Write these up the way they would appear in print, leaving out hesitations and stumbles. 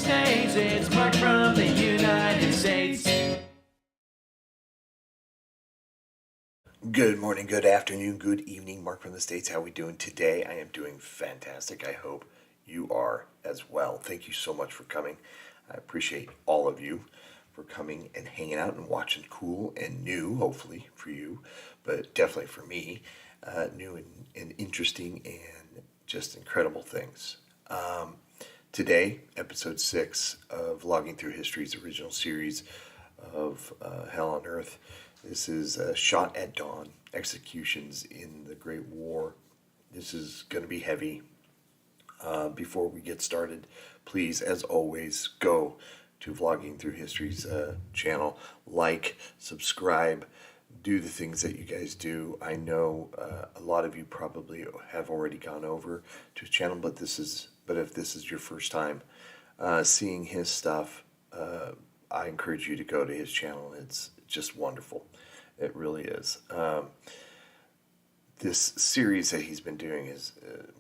States. It's Mark from the United States. Good morning, good afternoon, good evening. Mark from the States. How are we doing today? I am doing fantastic. I hope you are as well. Thank you so much for coming. I appreciate all of you for coming and hanging out and watching cool and new, hopefully for you, but definitely for me, new and interesting and just incredible things. Today, episode 6 of Logging Through History's original series of Hell on Earth. This is Shot at Dawn, Executions in the Great War. This is going to be heavy. Before we get started, please, as always, go to Vlogging Through History's channel. Like, subscribe, do the things that you guys do. I know a lot of you probably have already gone over to his channel, but if this is your first time seeing his stuff, I encourage you to go to his channel. It's just wonderful. It really is. This series that he's been doing is,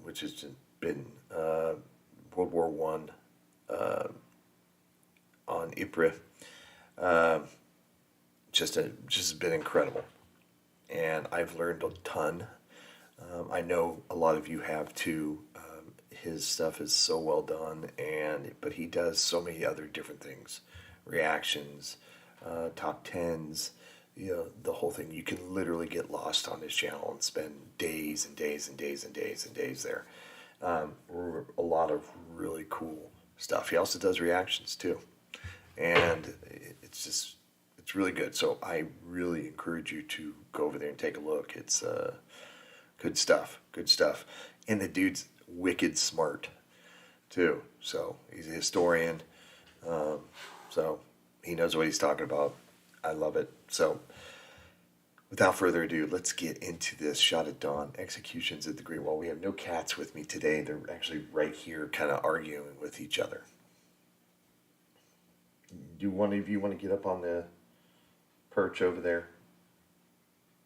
which has been World War I on Ypres, just been incredible, and I've learned a ton. I know a lot of you have too. His stuff is so well done, but he does so many other different things, reactions, top tens, the whole thing. You can literally get lost on his channel and spend days and days and days and days and days there. A lot of really cool stuff. He also does reactions too, and it's really good. So I really encourage you to go over there and take a look. It's good stuff, and the dude's wicked smart too. So he's a historian, so he knows what he's talking about. I love it. So without further ado, let's get into this Shot at Dawn, Executions at the Great Wall. We have no cats with me today. They're actually right here kind of arguing with each other. Do one of you want to get up on the perch over there?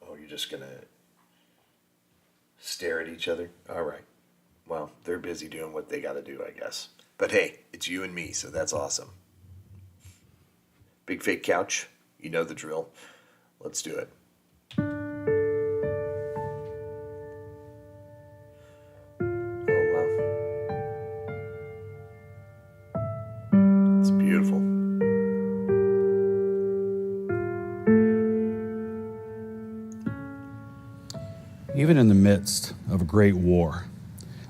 Oh, you're just going to stare at each other? All right. Well, they're busy doing what they got to do, I guess. But hey, it's you and me, so that's awesome. Big fake couch, you know the drill. Let's do it. Oh, wow. It's beautiful. Even in the midst of a great war,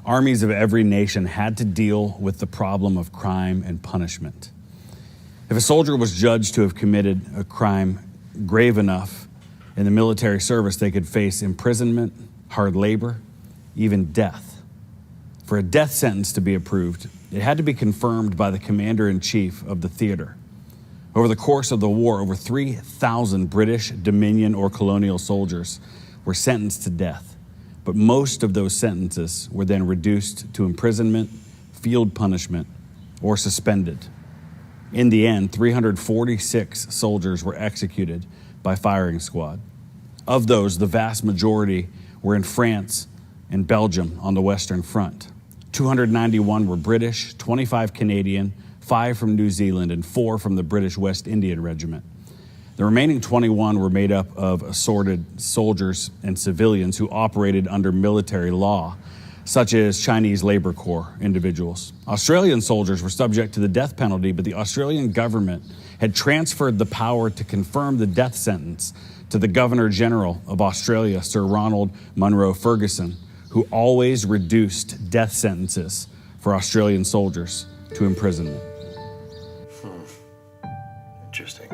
armies of every nation had to deal with the problem of crime and punishment. If a soldier was judged to have committed a crime grave enough in the military service, they could face imprisonment, hard labor, even death. For a death sentence to be approved, it had to be confirmed by the commander-in-chief of the theater. Over the course of the war, over 3,000 British, Dominion, or colonial soldiers were sentenced to death. But most of those sentences were then reduced to imprisonment, field punishment, or suspended. In the end, 346 soldiers were executed by firing squad. Of those, the vast majority were in France and Belgium on the Western Front. 291 were British, 25 Canadian, 5 from New Zealand, and 4 from the British West Indian Regiment. The remaining 21 were made up of assorted soldiers and civilians who operated under military law, such as Chinese Labor Corps individuals. Australian soldiers were subject to the death penalty, but the Australian government had transferred the power to confirm the death sentence to the Governor-General of Australia, Sir Ronald Munro Ferguson, who always reduced death sentences for Australian soldiers to imprisonment. Interesting.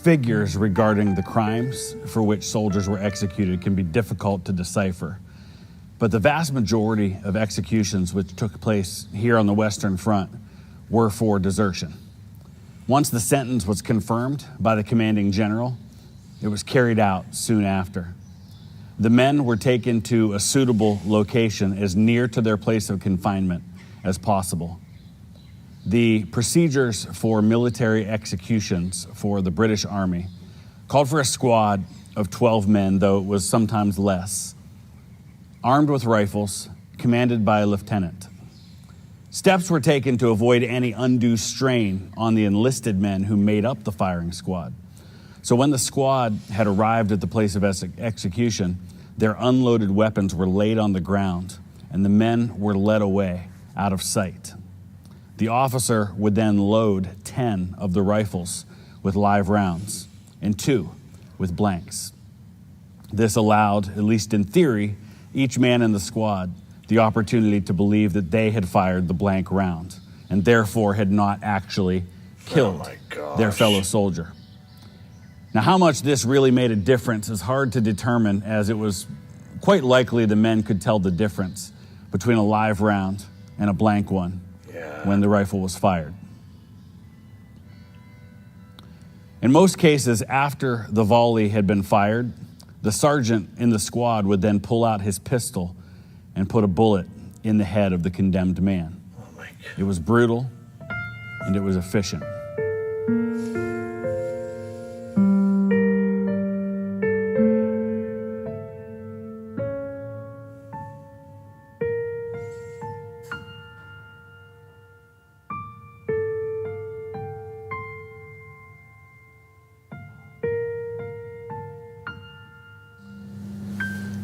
Figures regarding the crimes for which soldiers were executed can be difficult to decipher, but the vast majority of executions which took place here on the Western Front were for desertion. Once the sentence was confirmed by the commanding general, it was carried out soon after. The men were taken to a suitable location as near to their place of confinement as possible. The procedures for military executions for the British Army called for a squad of 12 men, though it was sometimes less, armed with rifles, commanded by a lieutenant. Steps were taken to avoid any undue strain on the enlisted men who made up the firing squad. So when the squad had arrived at the place of execution, their unloaded weapons were laid on the ground, and the men were led away out of sight. The officer would then load 10 of the rifles with live rounds and 2 with blanks. This allowed, at least in theory, each man in the squad the opportunity to believe that they had fired the blank round and therefore had not actually killed their fellow soldier. Now, how much this really made a difference is hard to determine, as it was quite likely the men could tell the difference between a live round and a blank one when the rifle was fired. In most cases, after the volley had been fired, the sergeant in the squad would then pull out his pistol and put a bullet in the head of the condemned man. Oh my God. It was brutal and it was efficient.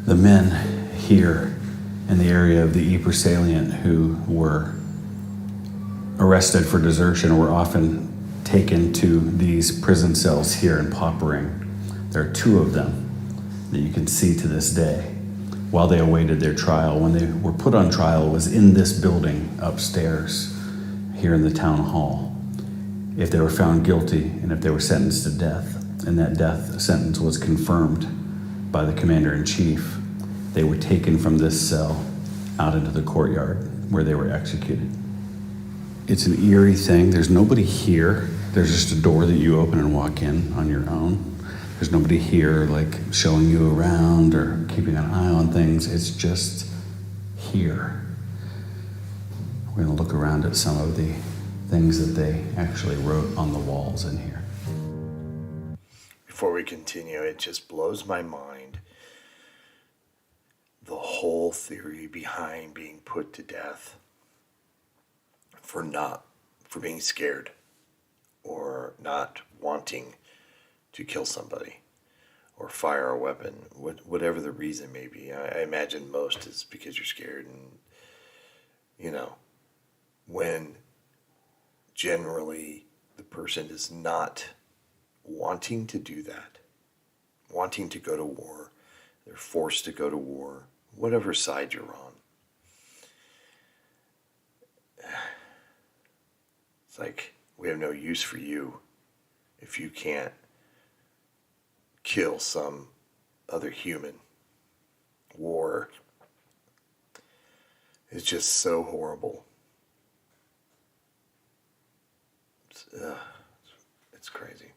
The men here in the area of the Ypres salient who were arrested for desertion were often taken to these prison cells here in Poppering. There are 2 of them that you can see to this day while they awaited their trial. When they were put on trial, it was in this building upstairs here in the town hall. If they were found guilty and if they were sentenced to death, and that death sentence was confirmed by the commander-in-chief, they were taken from this cell out into the courtyard where they were executed. It's an eerie thing. There's nobody here. There's just a door that you open and walk in on your own. There's nobody here like showing you around or keeping an eye on things. It's just here. We're going to look around at some of the things that they actually wrote on the walls in here. Before we continue, it just blows my mind, the whole theory behind being put to death for being scared or not wanting to kill somebody or fire a weapon, whatever the reason may be. I imagine most is because you're scared, and when generally the person is not wanting to do that, wanting to go to war, they're forced to go to war, whatever side you're on. It's like, we have no use for you if you can't kill some other human. War is just so horrible. It's crazy.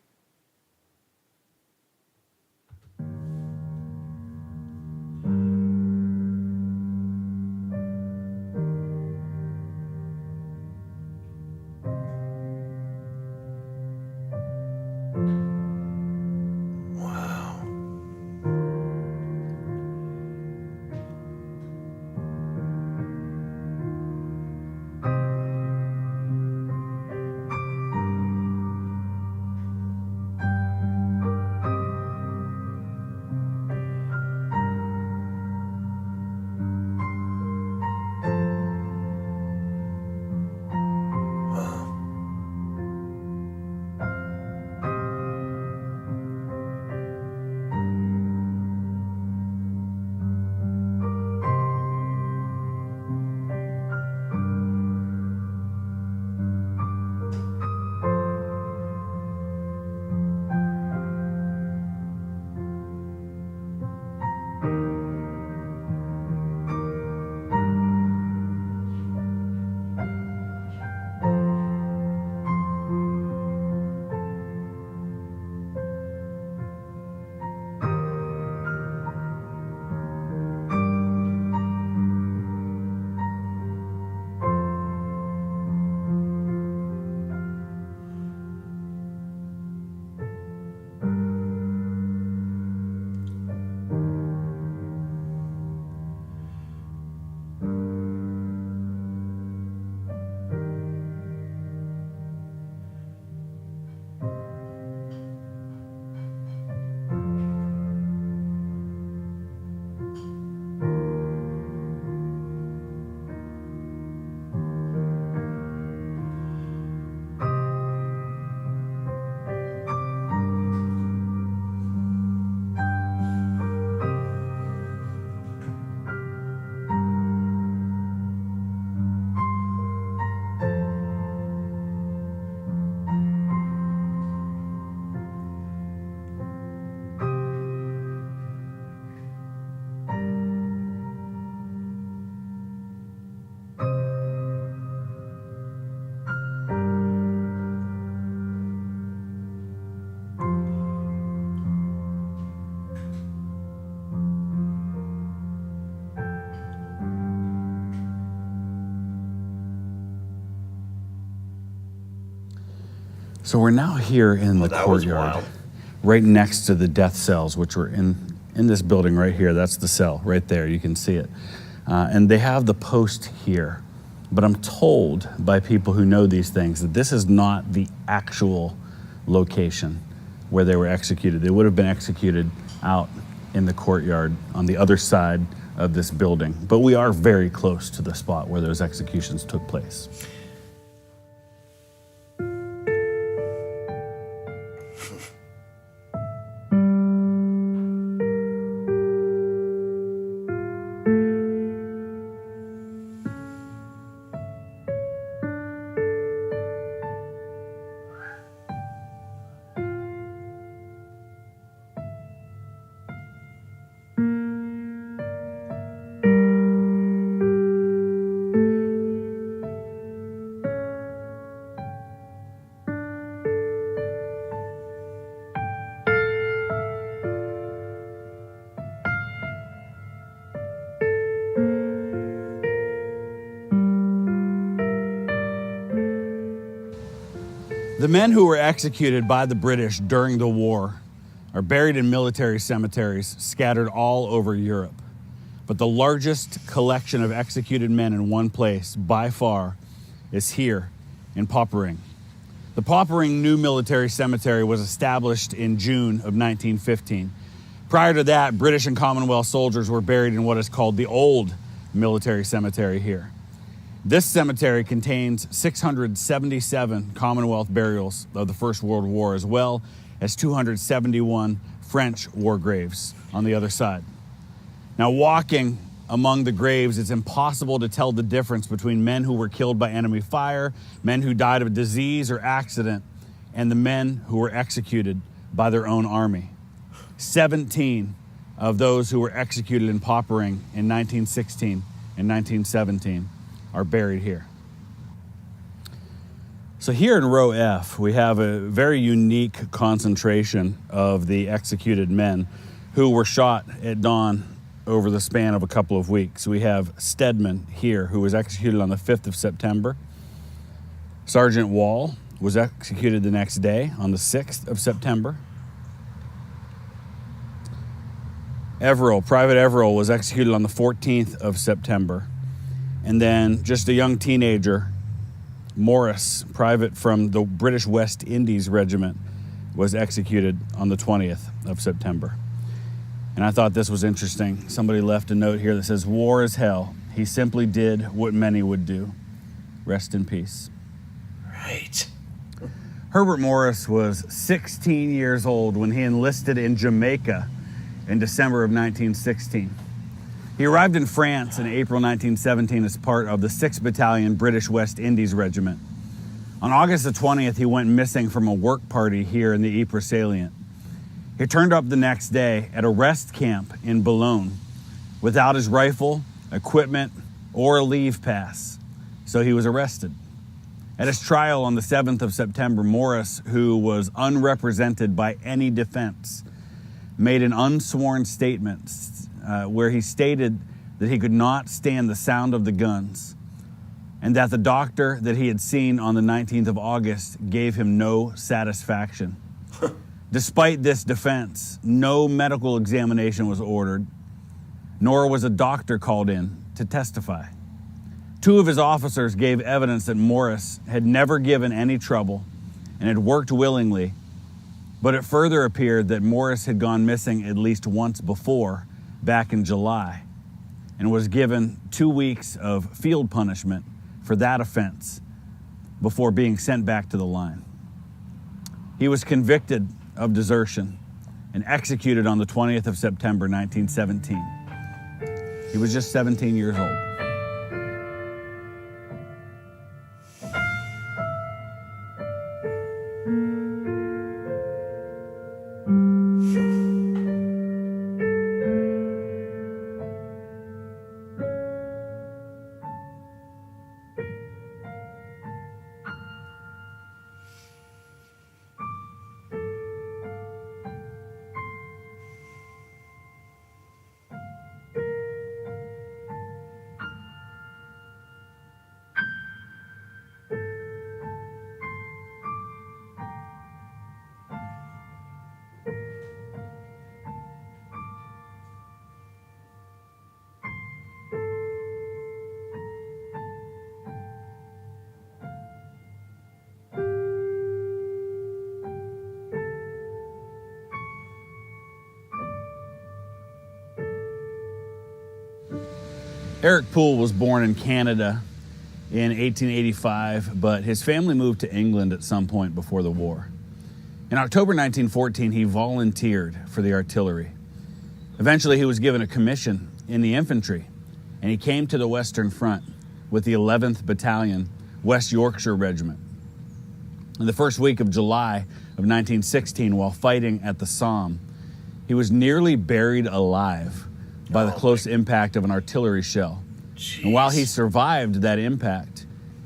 So we're now here in the that was courtyard, wild. right next to the death cells, which were in this building right here. That's the cell right there. You can see it. And they have the post here. But I'm told by people who know these things that this is not the actual location where they were executed. They would have been executed out in the courtyard on the other side of this building. But we are very close to the spot where those executions took place. The men who were executed by the British during the war are buried in military cemeteries scattered all over Europe. But the largest collection of executed men in one place, by far, is here in Poppering. The Poppering New Military Cemetery was established in June of 1915. Prior to that, British and Commonwealth soldiers were buried in what is called the Old Military Cemetery here. This cemetery contains 677 Commonwealth burials of the First World War, as well as 271 French war graves on the other side. Now, walking among the graves, it's impossible to tell the difference between men who were killed by enemy fire, men who died of disease or accident, and the men who were executed by their own army. 17 of those who were executed in Poppering in 1916 and 1917 are buried here. So here in row F, we have a very unique concentration of the executed men who were shot at dawn over the span of a couple of weeks. We have Stedman here, who was executed on the 5th of September. Sergeant Wall was executed the next day on the 6th of September. Private Everell was executed on the 14th of September. And then just a young teenager, Morris, private from the British West Indies Regiment, was executed on the 20th of September. And I thought this was interesting. Somebody left a note here that says, "War is hell. He simply did what many would do. Rest in peace." Right. Herbert Morris was 16 years old when he enlisted in Jamaica in December of 1916. He arrived in France in April 1917 as part of the 6th Battalion British West Indies Regiment. On August the 20th, he went missing from a work party here in the Ypres salient. He turned up the next day at a rest camp in Boulogne without his rifle, equipment, or a leave pass, so he was arrested. At his trial on the 7th of September, Morris, who was unrepresented by any defense, made an unsworn statement where he stated that he could not stand the sound of the guns and that the doctor that he had seen on the 19th of August gave him no satisfaction. Despite this defense, no medical examination was ordered, nor was a doctor called in to testify. Two of his officers gave evidence that Morris had never given any trouble and had worked willingly, but it further appeared that Morris had gone missing at least once before, back in July, and was given 2 weeks of field punishment for that offense before being sent back to the line. He was convicted of desertion and executed on the 20th of September, 1917. He was just 17 years old. Eric Poole was born in Canada in 1885, but his family moved to England at some point before the war. In October 1914, he volunteered for the artillery. Eventually, he was given a commission in the infantry, and he came to the Western Front with the 11th Battalion, West Yorkshire Regiment. In the first week of July of 1916, while fighting at the Somme, he was nearly buried alive by the close impact of an artillery shell. Jeez. And while he survived that impact,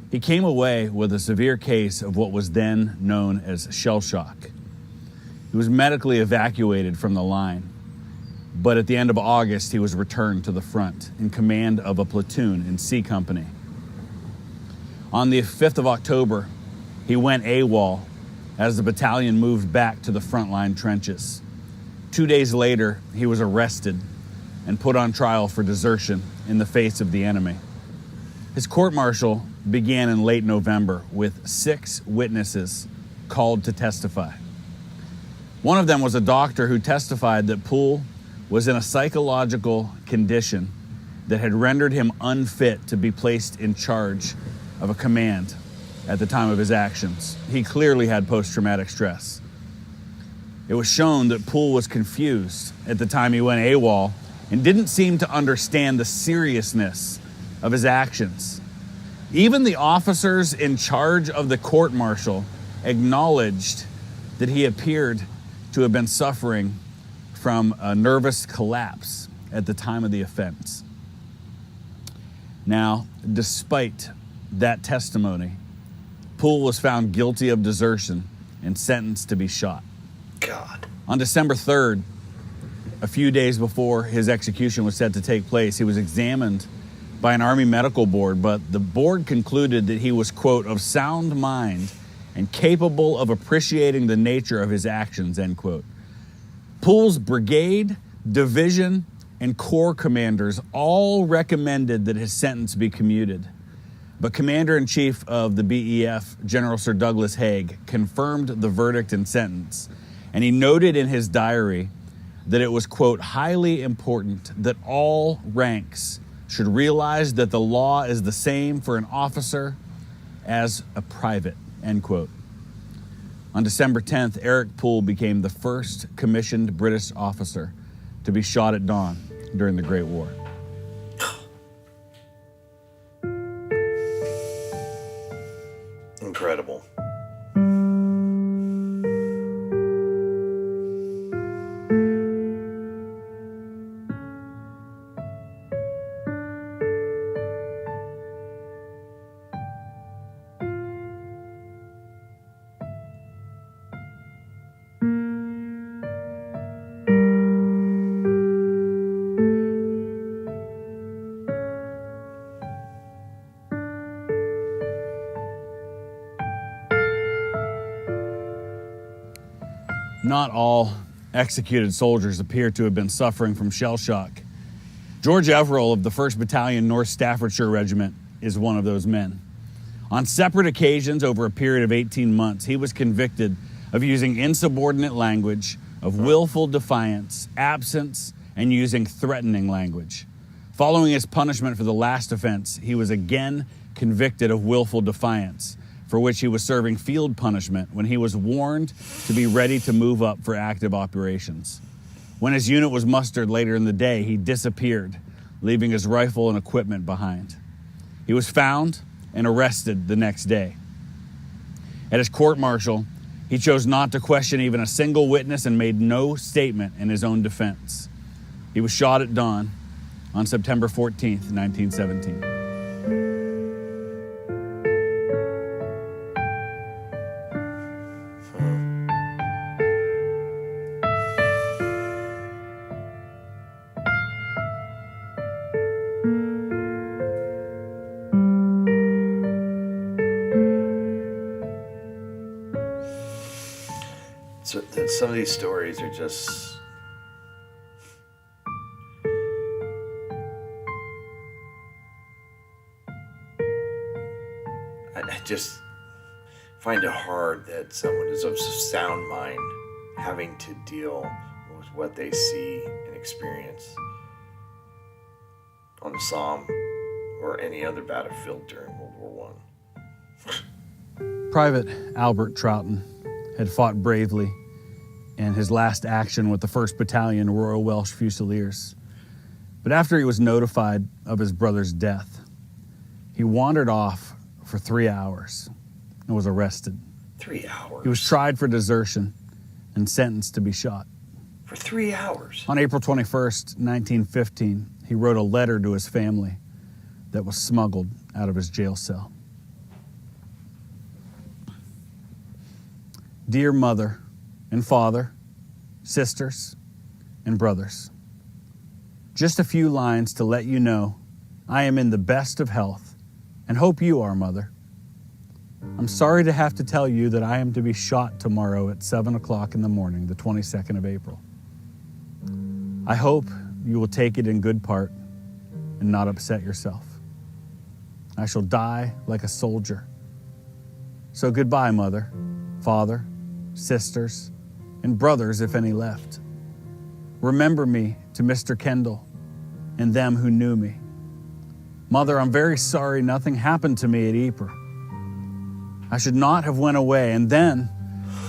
he came away with a severe case of what was then known as shell shock. He was medically evacuated from the line, but at the end of August, he was returned to the front in command of a platoon in C Company. On the 5th of October, he went AWOL as the battalion moved back to the frontline trenches. 2 days later, he was arrested and put on trial for desertion in the face of the enemy. His court-martial began in late November with 6 witnesses called to testify. One of them was a doctor who testified that Poole was in a psychological condition that had rendered him unfit to be placed in charge of a command at the time of his actions. He clearly had post-traumatic stress. It was shown that Poole was confused at the time he went AWOL and didn't seem to understand the seriousness of his actions. Even the officers in charge of the court-martial acknowledged that he appeared to have been suffering from a nervous collapse at the time of the offense. Now, despite that testimony, Poole was found guilty of desertion and sentenced to be shot. God. On December 3rd, a few days before his execution was set to take place, he was examined by an Army medical board, but the board concluded that he was, quote, of sound mind and capable of appreciating the nature of his actions, end quote. Poole's brigade, division, and corps commanders all recommended that his sentence be commuted. But Commander-in-Chief of the BEF, General Sir Douglas Haig, confirmed the verdict and sentence, and he noted in his diary that it was, quote, highly important that all ranks should realize that the law is the same for an officer as a private, end quote. On December 10th, Eric Poole became the first commissioned British officer to be shot at dawn during the Great War. Incredible. Not all executed soldiers appear to have been suffering from shell shock. George Everill of the 1st Battalion North Staffordshire Regiment is one of those men. On separate occasions over a period of 18 months, he was convicted of using insubordinate language, of willful defiance, absence, and using threatening language. Following his punishment for the last offense, he was again convicted of willful defiance, for which he was serving field punishment when he was warned to be ready to move up for active operations. When his unit was mustered later in the day, he disappeared, leaving his rifle and equipment behind. He was found and arrested the next day. At his court-martial, he chose not to question even a single witness and made no statement in his own defense. He was shot at dawn on September 14th, 1917. So, some of these stories are just... I just find it hard that someone is of sound mind having to deal with what they see and experience on the Somme or any other battlefield during World War Private Albert Troughton had fought bravely in his last action with the 1st Battalion Royal Welsh Fusiliers. But after he was notified of his brother's death, he wandered off for 3 hours and was arrested. 3 hours? He was tried for desertion and sentenced to be shot. For 3 hours? On April 21st, 1915, he wrote a letter to his family that was smuggled out of his jail cell. Dear mother and father, sisters and brothers, just a few lines to let you know I am in the best of health and hope you are, Mother. I'm sorry to have to tell you that I am to be shot tomorrow at 7 o'clock in the morning, the 22nd of April. I hope you will take it in good part and not upset yourself. I shall die like a soldier. So goodbye, Mother, Father, sisters, and brothers, if any left. Remember me to Mr. Kendall and them who knew me. Mother, I'm very sorry nothing happened to me at Ypres. I should not have went away, and then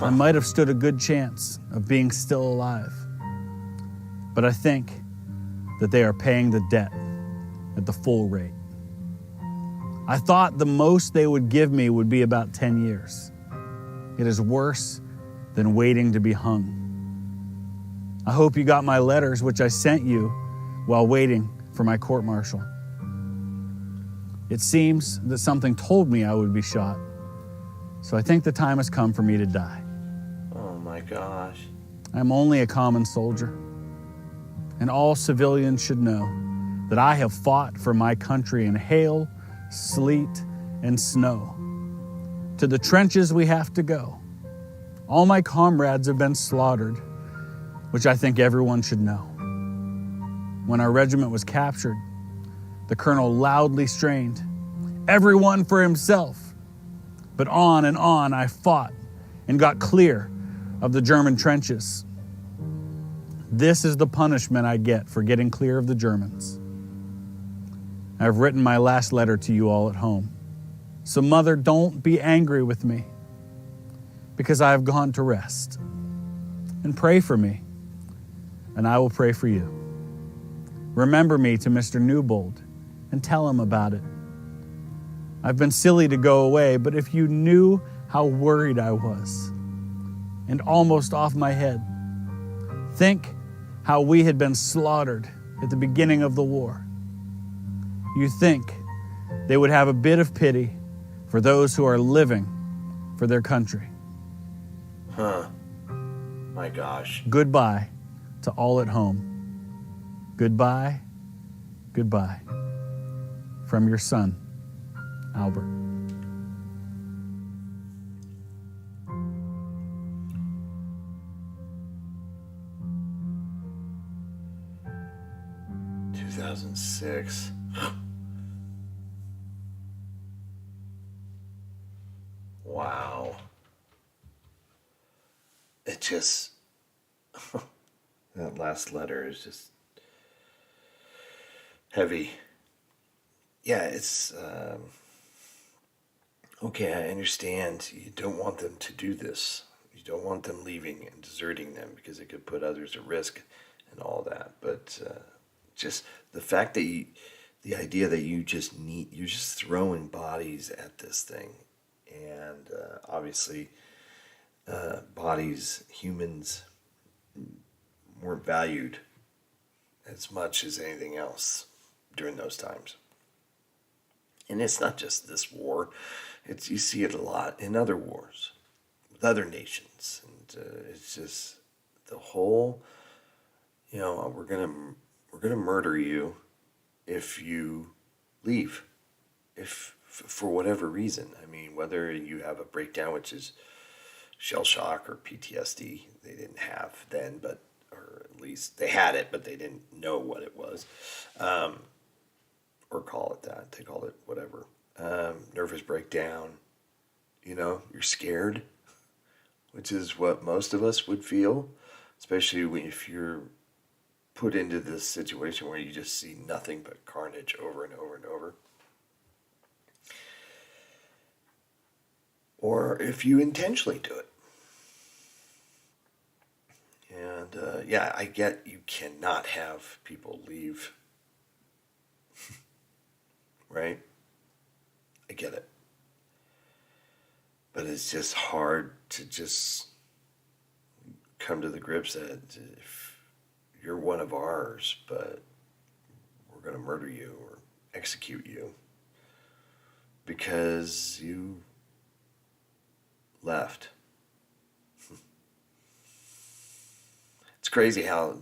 I might have stood a good chance of being still alive. But I think that they are paying the debt at the full rate. I thought the most they would give me would be about 10 years. It is worse than waiting to be hung. I hope you got my letters, which I sent you while waiting for my court-martial. It seems that something told me I would be shot, so I think the time has come for me to die. Oh my gosh. I'm only a common soldier, and all civilians should know that I have fought for my country in hail, sleet, and snow. To the trenches we have to go. All my comrades have been slaughtered, which I think everyone should know. When our regiment was captured, the colonel loudly strained, "Everyone for himself." But on and on I fought and got clear of the German trenches. This is the punishment I get for getting clear of the Germans. I've written my last letter to you all at home. So, Mother, don't be angry with me because I have gone to rest. And pray for me, and I will pray for you. Remember me to Mr. Newbold and tell him about it. I've been silly to go away, but if you knew how worried I was and almost off my head, think how we had been slaughtered at the beginning of the war. You think they would have a bit of pity for those who are living for their country. My gosh. Goodbye to all at home. Goodbye, goodbye. From your son, Albert. "2006. Wow. It just, that last letter is just heavy. Yeah, it's, okay, I understand. You don't want them to do this. You don't want them leaving and deserting them because it could put others at risk and all that. But just the fact that the idea that you're just throwing bodies at this thing. And obviously, bodies, humans, weren't valued as much as anything else during those times. And it's not just this war. You see it a lot in other wars with other nations. And it's just the whole, we're gonna murder you if you leave. For whatever reason. I mean, whether you have a breakdown, which is shell shock or PTSD, they didn't have then, or at least they had it, but they didn't know what it was, or call it that. They called it whatever. Nervous breakdown. You're scared, which is what most of us would feel, especially if you're put into this situation where you just see nothing but carnage over and over and over. or if you intentionally do it. And yeah, I get you cannot have people leave, right? I get it. But it's just hard to just come to the grips that if you're one of ours, but we're going to murder you or execute you because you left. It's crazy how,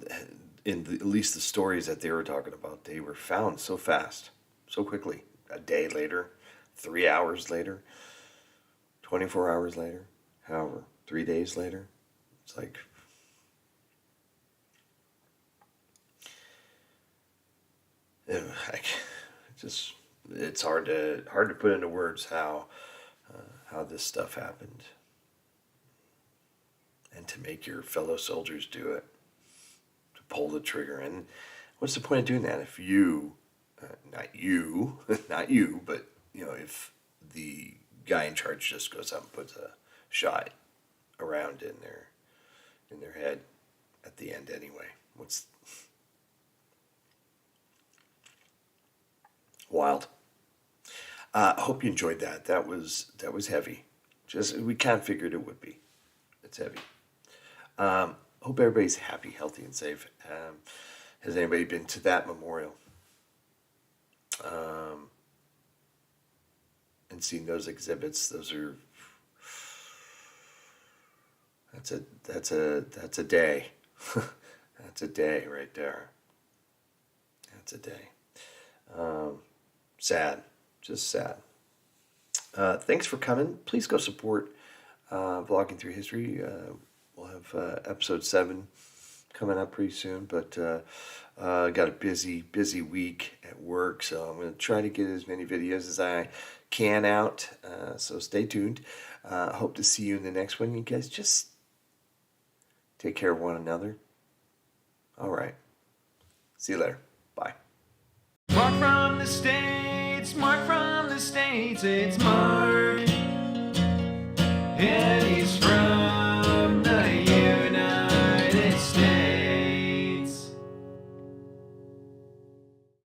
at least the stories that they were talking about, they were found so fast, so quickly. A day later, 3 hours later, 24 hours later, however, 3 days later. It's like, it's hard to put into words how this stuff happened, and to make your fellow soldiers do it, to pull the trigger. And what's the point of doing that if you, not you, but if the guy in charge just goes up and puts a shot around in their head at the end anyway? What's wild. I hope you enjoyed that. That was heavy. We kind of figured it would be. It's heavy. Hope everybody's happy, healthy, and safe. Has anybody been to that memorial? And seen those exhibits? Those are. That's a day. That's a day right there. That's a day. Sad. Just sad. Thanks for coming. Please go support Vlogging Through History. We'll have episode 7 coming up pretty soon, but got a busy week at work, so I'm going to try to get as many videos as I can out, so stay tuned. Hope to see you in the next one. You guys just take care of one another. All right. See you later. Bye. Mark from the States, Mark from the States, it's Mark. Yeah.